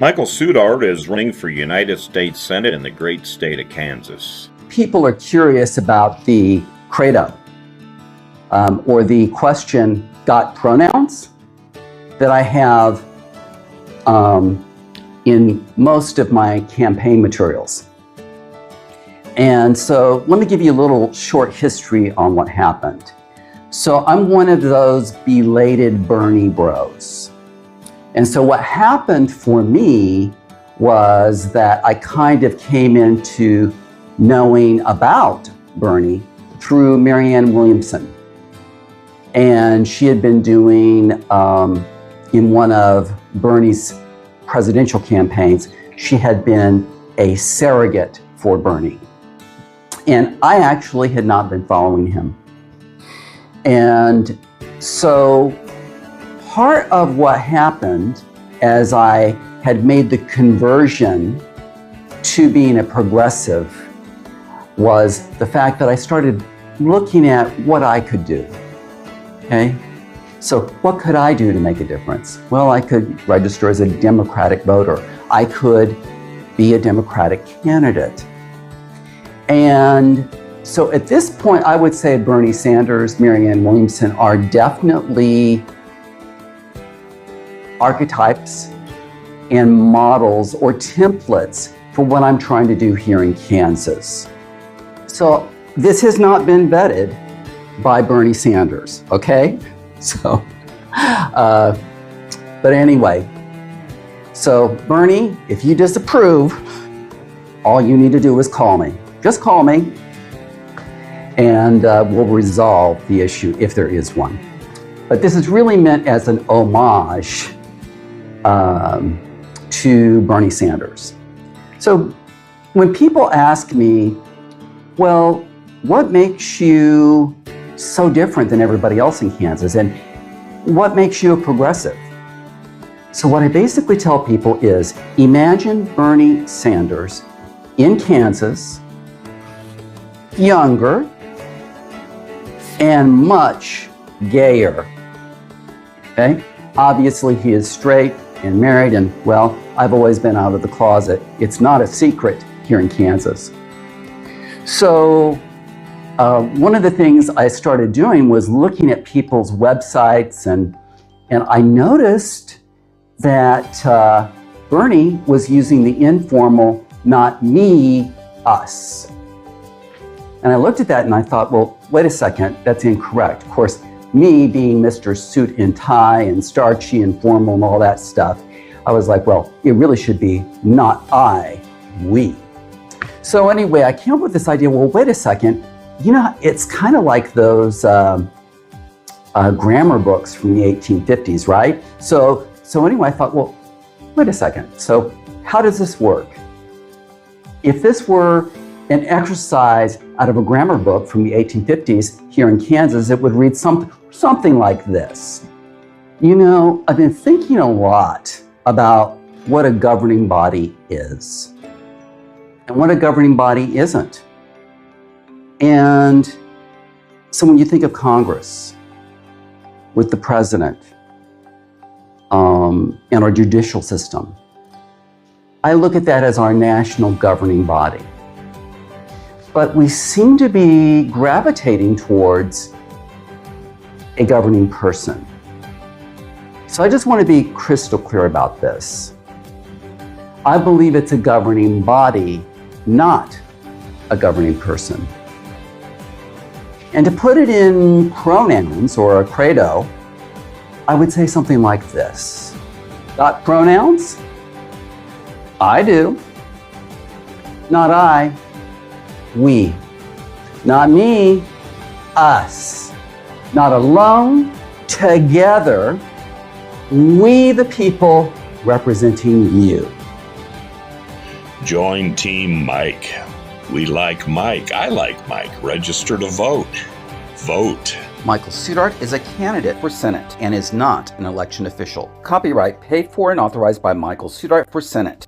Michael-Soetaert is running for United States Senate in the great state of Kansas. People are curious about the credo or the question, got pronouns, that I have in most of my campaign materials. And so let me give you a little short history on what happened. So I'm one of those belated Bernie bros. And so what happened for me was that I kind of came into knowing about Bernie through Marianne Williamson. And she had been doing, in one of Bernie's presidential campaigns, she had been a surrogate for Bernie. And I actually had not been following him. And so part of what happened as I had made the conversion to being a progressive was the fact that I started looking at what I could do. Okay? So what could I do to make a difference? Well, I could register as a Democratic voter. I could be a Democratic candidate. And so at this point, I would say Bernie Sanders, Marianne Williamson are definitely archetypes and models or templates for what I'm trying to do here in Kansas. So this has not been vetted by Bernie Sanders, okay? So, but anyway, so Bernie, if you disapprove, all you need to do is call me. Just call me, and we'll resolve the issue if there is one. But this is really meant as an homage to Bernie Sanders. So when people ask me, well, what makes you so different than everybody else in Kansas, and what makes you a progressive? So what I basically tell people is, imagine Bernie Sanders in Kansas, younger, and much gayer. Okay? Obviously, he is straight and married, and well, I've always been out of the closet. It's not a secret here in Kansas. So one of the things I started doing was looking at people's websites, and I noticed that Bernie was using the informal, not me, us. And I looked at that and I thought, well, wait a second, that's incorrect. Of course, me being Mr. Suit and tie and starchy and formal and all that stuff, I was like, well, it really should be not I, we. So anyway, I came up with this idea, well, wait a second, you know, it's kind of like those grammar books from the 1850s, right? So anyway, I thought, well, wait a second. So how does this work? If this were an exercise out of a grammar book from the 1850s here in Kansas, it would read something like this. You know, I've been thinking a lot about what a governing body is and what a governing body isn't. And so when you think of Congress with the president and our judicial system, I look at that as our national governing body. But we seem to be gravitating towards a governing person. So I just want to be crystal clear about this. I believe it's a governing body, not a governing person. And to put it in pronouns or a credo, I would say something like this. Got pronouns? I do. Not I. We. Not me, us. Not alone, together, we the people representing you. Join Team Mike. We like Mike. I like Mike. Register to vote. Vote. Michael-Soetaert is a candidate for Senate and is not an election official. Copyright paid for and authorized by Michael-Soetaert for Senate.